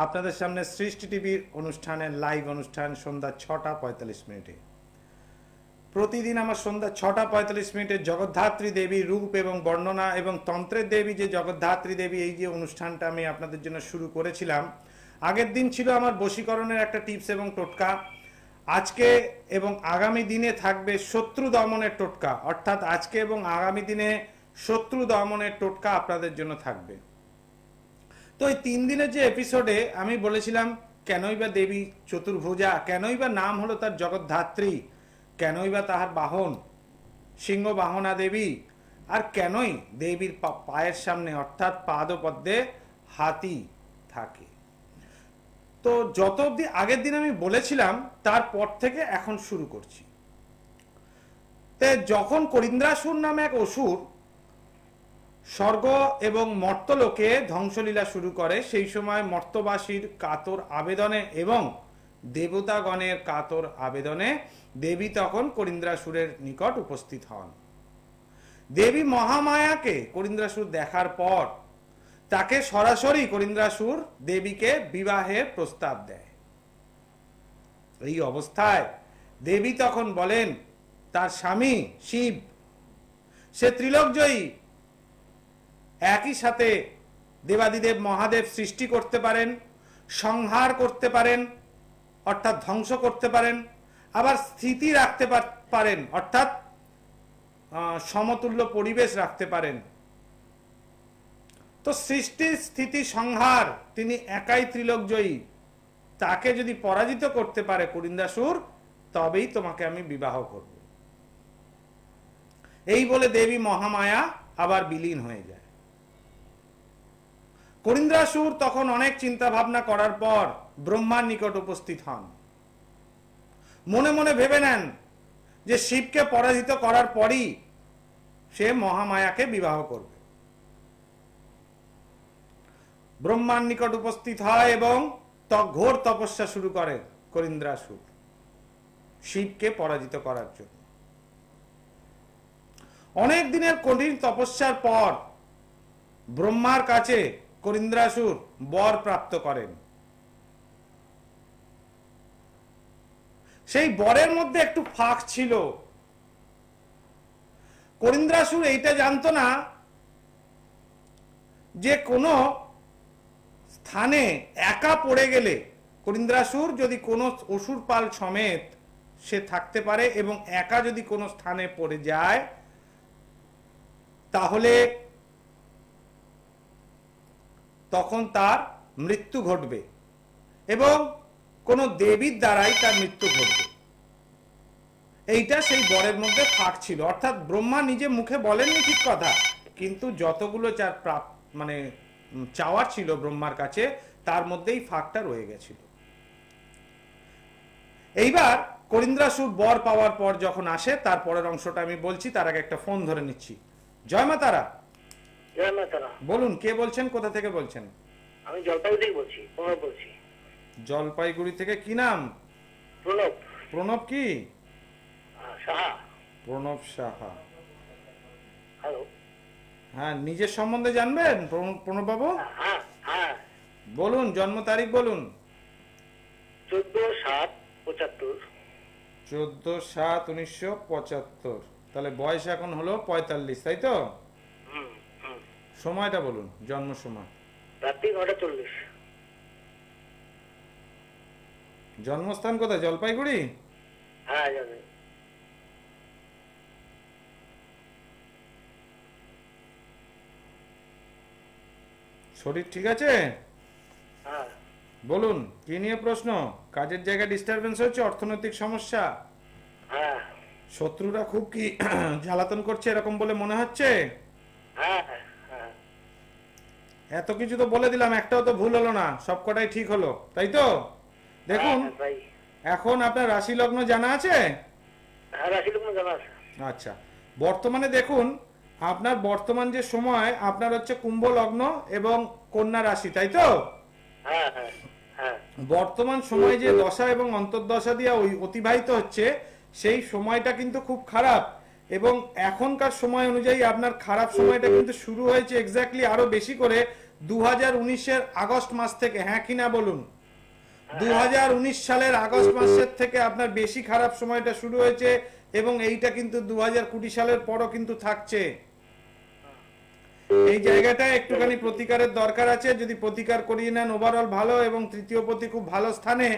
আপনাদের সামনে সৃষ্টি টিভির অনুষ্ঠানের লাইভ অনুষ্ঠান সন্ধ্যা 6:45 প্রতিদিন আমার সন্ধ্যা 6:45 জগদ্ধাত্রী দেবী রূপ এবং বর্ণনা এবং তন্ত্রের দেবী যে জগদ্ধাত্রী দেবী এই যে অনুষ্ঠানটা আমি আপনাদের জন্য শুরু করেছিলাম। আগের দিন ছিল আমার বশীকরণের একটা টিপস এবং টোটকা। আজকে এবং আগামী দিনে থাকবে শত্রু দমনের টোটকা, অর্থাৎ আজকে এবং আগামী দিনে শত্রু দমনের টোটকা আপনাদের জন্য থাকবে। তো এই 3 দিনের যে এপিসোডে আমি বলেছিলাম কেনই বা দেবী চতুর্ভুজা, কেনই বা নাম হলো তার জগদ্ধাত্রী, কেনই বা তাহার বাহন সিংহ বাহনা দেবী, আর কেনই দেবীর পায়ের সামনে অর্থাৎ পাদপদ্মে হাতি থাকে। তো যত অবধি আগের দিন আমি বলেছিলাম তারপর থেকে এখন শুরু করছি। তে যখন করিন্দ্রাসুর নামে এক অসুর স্বর্গ এবং মর্তলোকে ধ্বংসলীলা শুরু করে, সেই সময় মর্তবাসীর কাতর আবেদনে এবং দেবতাগণের কাতর আবেদনে দেবী তখন করিন্দ্রাসুরের নিকট উপস্থিত হন। দেবী মহামায়াকে করিন্দ্রাসুর দেখার পর তাকে সরাসরি করিন্দ্রাসুর দেবীকে বিবাহের প্রস্তাব দেয়। এই অবস্থায় দেবী তখন বলেন তার স্বামী শিব সে ত্রিলোকজয়ী, একই সাথে দেবাদিদেব মহাদেব সৃষ্টি করতে পারেন, সংহার করতে পারেন অর্থাৎ ধ্বংস করতে পারেন, আবার স্থিতি রাখতে পারেন অর্থাৎ সমতুল্য পরিবেশ রাখতে পারেন। তো সৃষ্টি স্থিতি সংহার তিনি একাই ত্রিলোকজয়ী, তাকে যদি পরাজিত করতে পারে করিন্দ্রাসুর তবেই তোমাকে আমি বিবাহ করব। এই বলে দেবী মহামায়া আবার বিলীন হয়ে যায়। করিন্দ্রাসুর তখন অনেক চিন্তা ভাবনা করার পর ব্রহ্মার নিকট উপস্থিত হন। মনে মনে ভেবে নেন যে শিবকে পরাজিত করার পরই সে মহামায়াকে বিবাহ করবে। ব্রহ্মার নিকট উপস্থিত হয় এবং ঘোর তপস্যা শুরু করে করিন্দ্রাসুর শিবকে পরাজিত করার জন্য। অনেক দিনের কঠিন তপস্যার পর ব্রহ্মার কাছে করিন্দ্রাসুর বর প্রাপ্ত করেন। সেই বরের মধ্যে একটু ফাঁক ছিল। করিন্দ্রাসুর এইটা জানতো না যে কোনো স্থানে একা পড়ে গেলে করিন্দ্রাসুর যদি কোনো অসুর পাল সমেত সে থাকতে পারে এবং একা যদি কোনো স্থানে পড়ে যায় তাহলে তখন তার মৃত্যু ঘটবে এবং কোন দেবীর দ্বারাই তার মৃত্যু ঘটবে। এইটা সেই বরের মধ্যে ফাঁক ছিল, অর্থাৎ ব্রহ্মা নিজে মুখে বলেননি ঠিক কথা, কিন্তু যতগুলো চাওয়ার ছিল ব্রহ্মার কাছে তার মধ্যেই ফাঁকটা রয়ে গেছিল। এইবার করিন্দ্রাসুর বর পাওয়ার পর যখন আসে তার পরের অংশটা আমি বলছি, তার আগে একটা ফোন ধরে নিচ্ছি। জয় মা তারা। বলুন কে বলছেন, কোথা থেকে বলছেন? আমি জলপাইগুড়ি থেকে বলছি, প্রণব বলছি। জলপাইগুড়ি থেকে কি নাম? প্রণব। প্রণব কি? সাহা। প্রণব সাহা। হ্যালো। হ্যাঁ, নিজের সম্বন্ধে জানবেন প্রণব বাবু? হ্যাঁ হ্যাঁ বলুন, জন্ম তারিখ বলুন। 14/7/75। 14/7/1975। তাহলে বয়স এখন হলো 45, তাই তো? সময়টা বলুন, জন্ম সময়। রাত্রি 9:40। জন্মস্থান কোথায়? জলপাইগুড়ি? হ্যাঁ জানি। শরীর ঠিক আছে? হ্যাঁ বলুন কি নিয়ে প্রশ্ন? কাজের জায়গায় ডিস্টারবেন্স হচ্ছে, অর্থনৈতিক সমস্যা, হ্যাঁ শত্রুরা খুব কি জ্বালাতন করছে এরকম বলে মনে হচ্ছে? হ্যাঁ। এত কিছু তো বলে দিলাম, একটাও তো ভুল হলো না, সবকটাই ঠিক হলো, তাই তো? দেখুন এখন আপনার রাশি লগ্ন জানা আছে? হ্যাঁ রাশি লগ্ন জানা আছে। আচ্ছা, বর্তমানে দেখুন আপনার বর্তমান যে সময় আপনার হচ্ছে কুম্ভ লগ্ন এবং কন্যা রাশি, তাই তো? হ্যাঁ হ্যাঁ হ্যাঁ। বর্তমান সময় যে দশা এবং অন্তর্দশা দিয়ে অতিবাহিত হচ্ছে সেই সময়টা কিন্তু খুব খারাপ, এবং এখনকার সময় অনুযায়ী আপনার খারাপ সময়টা কিন্তু শুরু হয়েছে এক্স্যাক্টলি আরো বেশি করে 2019-এর আগস্ট মাস থেকে, হ্যাঁ কি না বলুন? 2019 সালের আগস্ট মাসের থেকে আপনার বেশি খারাপ সময়টা শুরু হয়েছে এবং এইটা কিন্তু 2020 সালের পরও কিন্তু থাকছে। এই জায়গাটা একটুখানি প্রতিকারের দরকার আছে। যদি প্রতিকার করিয়ে নেন ওভারঅল ভালো, এবং তৃতীয় পতি খুব ভালো স্থানে।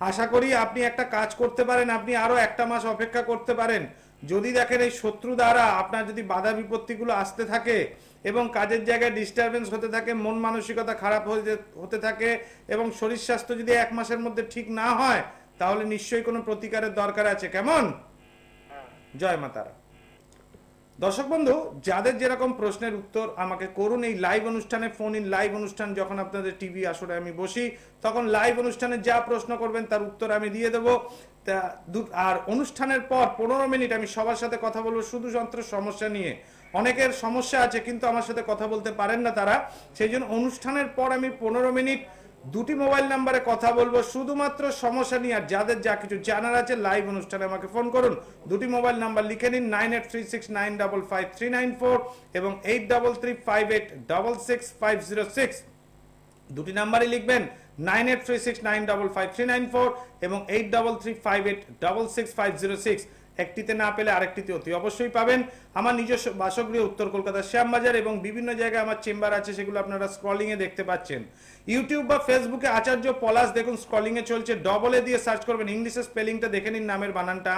আশা করি আপনি একটা কাজ করতে পারেন, আপনি আরো একটা মাস অপেক্ষা করতে পারেন। যদি দেখেন এই শত্রু দ্বারা আপনার যদি বাধা বিপত্তিগুলো আসতে থাকে এবং কাজের জায়গায় ডিস্টারবেন্স হতে থাকে, মন মানসিকতা খারাপ হতে থাকে এবং শরীর স্বাস্থ্য যদি এক মাসের মধ্যে ঠিক না হয়, তাহলে নিশ্চয়ই কোনো প্রতিকারের দরকার আছে। কেমন? জয় মা তারা। দর্শক বন্ধু, যাদের যেরকম প্রশ্নের উত্তর আমাকে করুন। এই লাইভ অনুষ্ঠানে, ফোন ইন লাইভ অনুষ্ঠান যখন আপনাদের টিভি আসরে আমি বসি, তখন লাইভ অনুষ্ঠানে যা প্রশ্ন করবেন তার উত্তর আমি দিয়ে দেবো। আর অনুষ্ঠানের পর 15 মিনিট আমি সবার সাথে কথা বলবো শুধুমাত্র সমস্যা নিয়ে। অনেকের সমস্যা আছে কিন্তু আমার সাথে কথা বলতে পারেন না তারা, সেই জন্য অনুষ্ঠানের পর আমি 15 মিনিট দুটি মোবাইল নাম্বারে কথা বলবো শুধুমাত্র সমস্যা নিয়ে। আর যাদের যা কিছু জানার আছে লাইভ অনুষ্ঠানে আমাকে ফোন করুন। দুটি মোবাইল নাম্বার লিখে নিন, 9836955394 এবং 8335866506। দুটি নাম্বারই লিখবেন, 9836955394 এবং 8335866506। একটিতে না পেলে আরেকটিতে অতি অবশ্যই পাবেন। আমার নিজস্ব বাসগৃহ উত্তর কলকাতার শ্যামবাজার, এবং বিভিন্ন জায়গায় আমার চেম্বার আছে, সেগুলো আপনারা স্ক্রলিং এ দেখতে পাচ্ছেন। ইউটিউব বা ফেসবুকে আচার্য পলাশ দেখুন স্ক্রলিং এ চলছে, ডবল এ দিয়ে সার্চ করবেন। ইংলিশে স্পেলিংটা দেখে নিন, নামের বানানটা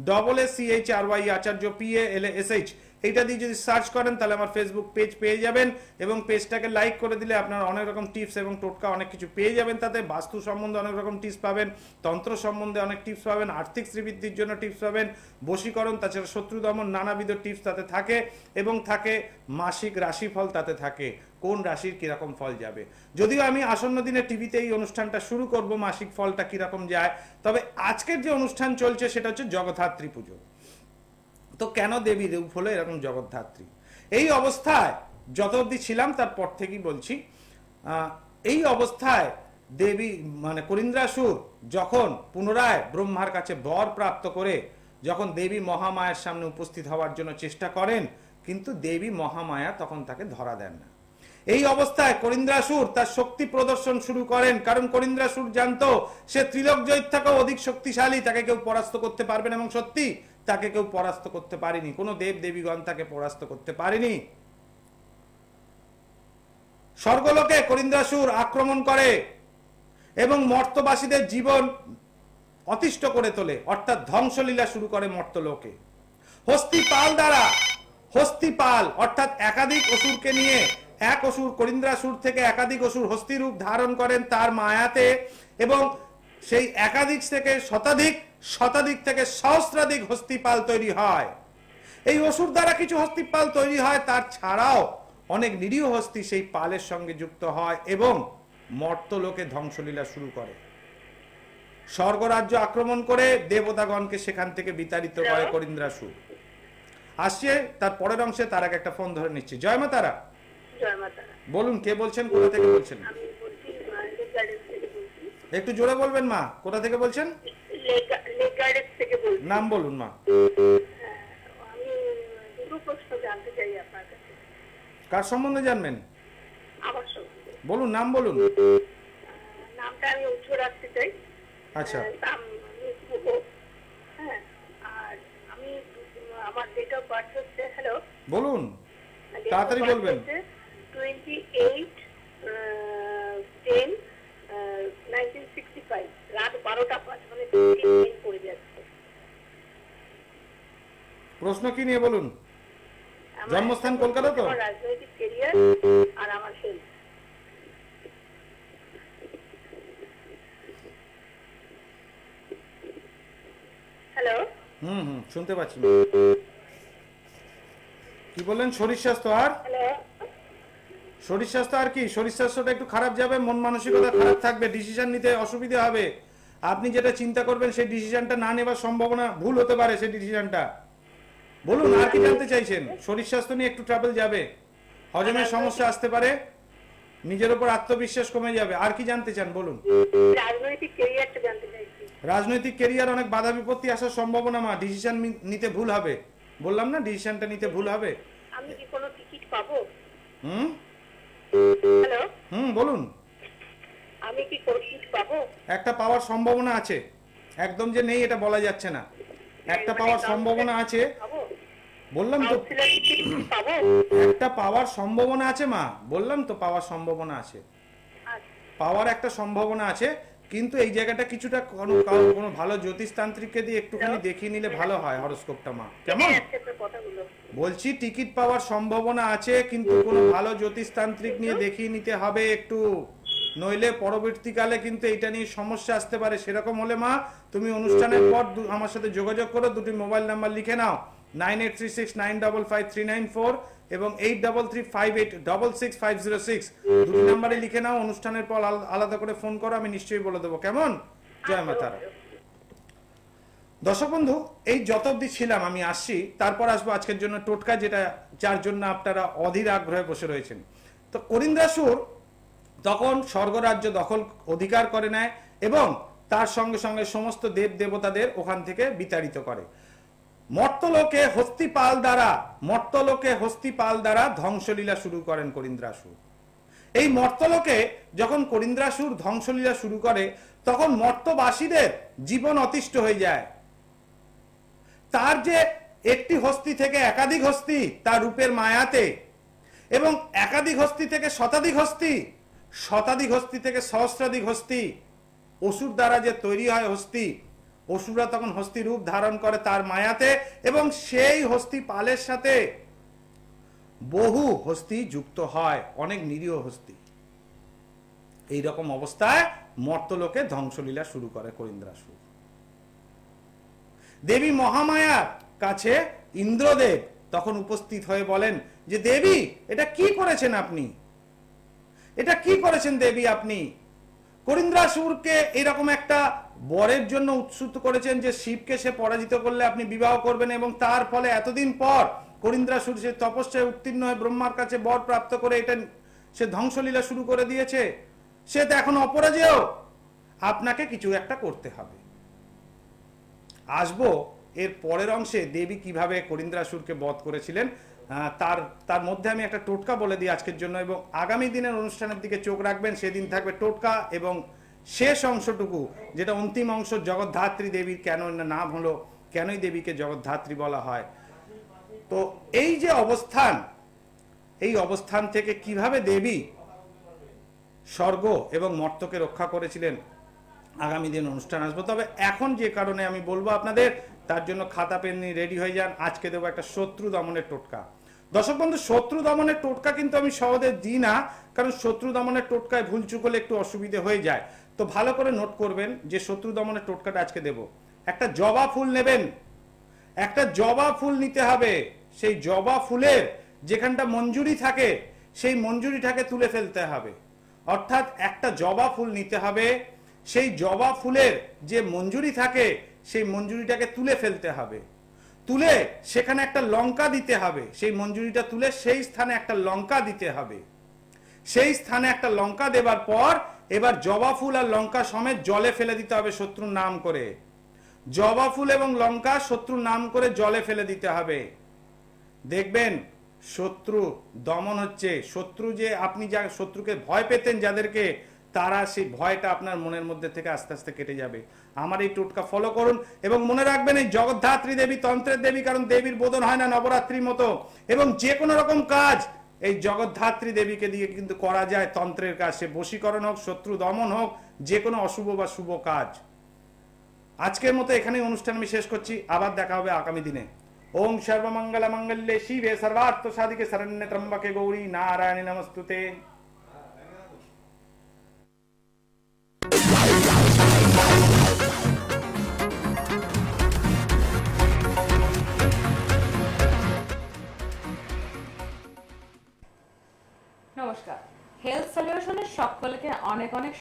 ACHRY আচার্য PALASH। এইটা দিয়ে যদি সার্চ করেন তাহলে আমার ফেসবুক পেজ পেয়ে যাবেন, এবং পেজটাকে লাইক করে দিলে আপনারা অনেক রকম টিপস এবং টোটকা অনেক কিছু পেয়ে যাবেন। তাতে বাস্তু সম্বন্ধে অনেক রকম টিপস পাবেন, তন্ত্র সম্বন্ধে অনেক টিপস পাবেন, আর্থিক শ্রীবৃদ্ধির জন্য টিপস পাবেন, বশীকরণ, তাছাড়া শত্রু দমন, নানাবিধ টিপস তাতে থাকে, এবং থাকে মাসিক রাশিফল তাতে থাকে, কোন রাশির কিরকম ফল যাবে। যদিও আমি আসন্ন দিনে টিভিতে এই অনুষ্ঠানটা শুরু করব, মাসিক ফলটা কিরকম যায়। তবে আজকের যে অনুষ্ঠান চলছে সেটা হচ্ছে জগদ্ধাত্রী পুজো। তো কেন দেবী রূপ হলো এরকম জগদ্ধাত্রী? এই অবস্থায় যত অবধি ছিলাম তারপর থেকেই বলছি, এই অবস্থায় দেবী মানে করিন্দ্রাসুর যখন পুনরায় ব্রহ্মার কাছে বর প্রাপ্ত করে যখন দেবী মহামায়ার সামনে উপস্থিত হওয়ার জন্য চেষ্টা করেন, কিন্তু দেবী মহামায়া তখন তাকে ধরা দেন না। এই অবস্থায় করিন্দ্রাসুর তার শক্তি প্রদর্শন শুরু করেন, কারণ করিন্দ্রাসুর জানতো সে ত্রিলোক জয়ীর থেকেও অধিক শক্তিশালী, তাকে কেউ পরাস্ত করতে পারবে না, এবং সত্যি তাকে কেউ পরাস্ত করতে পারেনি, কোনো দেব দেবীগণ তাকে পরাস্ত করতে পারেনি। স্বর্গলোকে করিন্দ্রাসুর আক্রমণ করে এবং মর্তবাসীদের জীবন অতিষ্ঠ করে তোলে, অর্থাৎ ধ্বংসলীলা শুরু করে মর্তলোকে। হস্তিপাল অর্থাৎ একাধিক অসুরকে নিয়ে, এক অসুর করিন্দ্রাসুর থেকে একাধিক অসুর হস্তি রূপ ধারণ করেন তার মায়াতে, এবং সেই একাধিক থেকে শতাধিক থেকে সহস্রাধিক হস্তিপাল তৈরি হয়। এই অসুর দ্বারা কিছু হস্তিপাল তৈরি হয়, তার ছাড়াও অনেক নিরীহ হস্তি সেই পালের সঙ্গে যুক্ত হয় এবং মর্তলোকে ধ্বংসলীলা শুরু করে। স্বর্গরাজ্য আক্রমণ করে দেবতাগণকে সেখান থেকে বিতাড়িত করে করিন্দ্রাসুর। আসছে তার পরের অংশে, তার আগে একটা ফোন ধরে নিচ্ছি। জয় মা তারা। বলুন কে বলছেন, কোথা থেকে বলছেন? একটু জোরে বলবেন মা, কোথা থেকে বলছেন? নাম বলুন মা। আমি দুটো প্রশ্ন জানতে চাই আপনার কাছে। কার সম্বন্ধে জানবেন? আমার সম্বন্ধে। বলুন, নাম বলুন। নামটা আমি উজ্জ্বল রাখতে চাই। আচ্ছা। হ্যাঁ, আর আমি আমার ডেট অফ বার্থ হচ্ছে, হ্যালো বলুন, তাড়াতাড়ি বলবেন। 28/10/1965 রাত 12টা 5, মানে 3 দিন পড়ে যাচ্ছে। প্রশ্ন কি নিয়ে বলুন? জন্মস্থান কলকাতা তো? আমার রাজনৈতিক ক্যারিয়ার আর আমার হেলথ। হ্যালো। শুনতে পাচ্ছি। কি বললেন? শরীর স্বাস্থ্য আর? হ্যালো। শরীর স্বাস্থ্য আর কি? শরীর স্বাস্থ্যটা একটু খারাপ যাবে, মন মানসিকতা খারাপ থাকবে, ডিসিশন নিতে অসুবিধা হবে। আপনি যেটা চিন্তা করবেন সেই ডিসিশনটা না নেবার সম্ভাবনা ভুল হতে পারে সেই ডিসিশনটা। বলুন আর কি জানতে চাইছেন? শরীর স্বাস্থ্য নিয়ে একটু ট্রাবল যাবে, হজমের সমস্যা আসতে পারে, নিজের উপর আত্মবিশ্বাস কমে যাবে। আর কি জানতে চান বলুন? রাজনৈতিক ক্যারিয়ারটা জানতে চাইছি। রাজনৈতিক ক্যারিয়ার অনেক বাধা বিপত্তি আসার সম্ভাবনা মা, ডিসিশন নিতে ভুল হবে। বললাম না ডিসিশনটা নিতে ভুল হবে। আমি কি কোনো টিকিট পাবো? হ্যালো, বলুন। আমি কি কোর্স পাবো? একটা পাওয়ার সম্ভাবনা আছে, একদম যে নেই এটা বলা যাচ্ছে না, একটা পাওয়ার সম্ভাবনা আছে। পাবো? বললাম তো কাউন্সিলর কি পাবো? একটা পাওয়ার সম্ভাবনা আছে মা, বললাম তো পাওয়ার সম্ভাবনা আছে, আচ্ছা, পাওয়ার একটা সম্ভাবনা আছে, কিন্তু এই জায়গাটা কিছুটা কোনো ভালো জ্যোতিষতান্ত্রিককে দিয়ে একটুখানি দেখিয়ে নিলে ভালো হয় হরোস্কোপটা মা, কেমন? আজকে তো কথাগুলো বলছি টিকিট পাওয়ার সম্ভাবনা আছে, কিন্তু কোনো ভালো জ্যোতিষতান্ত্রিক নিয়ে দেখিয়ে নিতে হবে একটু, নইলে পরবর্তীকালে কিন্তু এটা নিয়ে সমস্যা আসতে পারে। সেরকম হলে মা তুমি অনুষ্ঠানের পর আমার সাথে যোগাযোগ করো, দুটি মোবাইল নাম্বার লিখে নাও, 9836955394 এবং 8335866506, দুটি নাম্বারে লিখে নাও, অনুষ্ঠানের পর আলাদা করে ফোন করো, আমি নিশ্চয়ই বলে দেবো, কেমন? জয় মা তারা। দর্শক বন্ধু, এই যত অবধি ছিলাম আমি আসছি, তারপর আসবো আজকের জন্য টোটকা, যেটা যার জন্য আপনারা অধীর আগ্রহে বসে রয়েছেন। তো করিন্দ্রাসুর তখন স্বর্গরাজ্য দখল অধিকার করে নেয় এবং তার সঙ্গে সঙ্গে সমস্ত দেব দেবতাদের ওখান থেকে বিতাড়িত করে। মর্তলোকে হস্তিপাল দ্বারা ধ্বংসলীলা শুরু করেন করিন্দ্রাসুর। এই মর্তলোকে যখন করিন্দ্রাসুর ধ্বংসলীলা শুরু করে, তখন মর্তবাসীদের জীবন অতিষ্ঠ হয়ে যায়। তার যে একটি হস্তি থেকে একাধিক হস্তি তার রূপের মায়াতে, এবং একাধিক হস্তি থেকে শতাধিক হস্তি, শতাধিক হস্তি থেকে সহস্রাধিক হস্তি, অসুর দ্বারা যে তৈরি হয় হস্তি, অসুররা তখন হস্তি রূপ ধারণ করে তার মায়াতে, এবং সেই হস্তি পালের সাথে বহু হস্তি যুক্ত হয়, অনেক নিরীহ হস্তি। এই রকম অবস্থায় মর্তলোকে ধ্বংসলীলা শুরু করে করিন্দ্রাসুর। দেবী মহামায়ার কাছে ইন্দ্রদেব তখন উপস্থিত হয়ে বলেন যে দেবী, এটা কি করেছেন আপনি, এটা কি করেছেন দেবী আপনি? করিন্দ্রাসুরকে এরকম একটা বরের জন্য উৎসুক করেছেন যে শিবকে সে পরাজিত করলে আপনি বিবাহ করবেন, এবং তার ফলে এতদিন পর করিন্দ্রাসুর সে তপস্যায় উত্তীর্ণ হয়ে ব্রহ্মার কাছে বর প্রাপ্ত করে এটা সে ধ্বংসলীলা শুরু করে দিয়েছে, সে তো এখন অপরাজেয়, আপনাকে কিছু একটা করতে হবে। আসবো এর পরের অংশে দেবী কিভাবে করিন্দ্রাসুরকে বধ করেছিলেন, তার মধ্যে আমি একটা টোটকা বলে দিই আজকের জন্য, এবং আগামী দিনের অনুষ্ঠানের দিকে চোখ রাখবেন, সেদিন থাকবে টোটকা এবং শেষ অংশটুকু, যেটা অন্তিম অংশ, জগদ্ধাত্রী দেবীর কেন নাম হলো, কেনই দেবীকে জগদ্ধাত্রী বলা হয়। তো এই যে অবস্থান, এই অবস্থান থেকে কিভাবে দেবী স্বর্গ এবং মর্তকে রক্ষা করেছিলেন, আগামী দিন অনুষ্ঠান আসবো। তবে এখন যে কারণে আমি বলবো আপনাদের, তার জন্য খাতা পেন নিয়ে রেডি হয়ে যান। আজকে দেবো একটা শত্রু দমনের টোটকা। দর্শক বন্ধু, শত্রু দমনের টোটকা কিন্তু আমি সহজে দিই না, কারণ শত্রু দমনের টোটকায় ভুলচুক হলে একটু অসুবিধে হয়ে যায়। তো ভালো করে নোট করবেন যে শত্রু দমনের টোটকাটা আজকে দেব। একটা জবা ফুল নেবেন, একটা জবা ফুল নিতে হবে, সেই জবা ফুলের যেখানটা মঞ্জুরি থাকে সেই মঞ্জুরিটাকে তুলে ফেলতে হবে। অর্থাৎ একটা জবা ফুল নিতে হবে, সেই জবা ফুলের যে মঞ্জুরি থাকে সেই মঞ্জুরিটাকে তুলে ফেলতে হবে, তুলে সেখানে একটা লঙ্কা দিতে হবে, সেই মঞ্জুরিটা তুলে সেই স্থানে একটা লঙ্কা দিতে হবে। সেই স্থানে একটা লঙ্কা দেবার পর এবার জবা ফুল আর লঙ্কা সমেত জলে ফেলে দিতে হবে শত্রুর নাম করে। জবা ফুল এবং লঙ্কা শত্রুর নাম করে জলে ফেলে দিতে হবে। দেখবেন শত্রু দমন হচ্ছে। শত্রু যে আপনি যা শত্রুকে ভয় পেতেন যাদেরকে, তারা সেই ভয়টা আপনার মনের মধ্যে থেকে আস্তে আস্তে কেটে যাবে। আমার এই টোটকা ফলো করুন এবং মনে রাখবেন এই জগদ্ধাত্রী দেবী তন্ত্রের দেবী, কারণ দেবীর বোধন হয় না নবরাত্রির মতো, এবং যে কোনো রকম কাজ এই জগদ্ধাত্রী দেবীকে দিয়ে কিন্তু করা যায়। তন্ত্রের কাজ, সে বশীকরণ হোক, শত্রু দমন হোক, যে কোনো অশুভ বা শুভ কাজ। আজকের মতো এখানেই অনুষ্ঠান আমি শেষ করছি, আবার দেখা হবে আগামী দিনে। ওম সর্বমঙ্গল মঙ্গলে শিবে সর্বার্থ সাধিকে শরণ্যে ত্রম্বকে গৌরী নারায়ণী নমস্তুতে। নমস্কার, হেলথ সলিউশনের সকলকে অনেক অনেক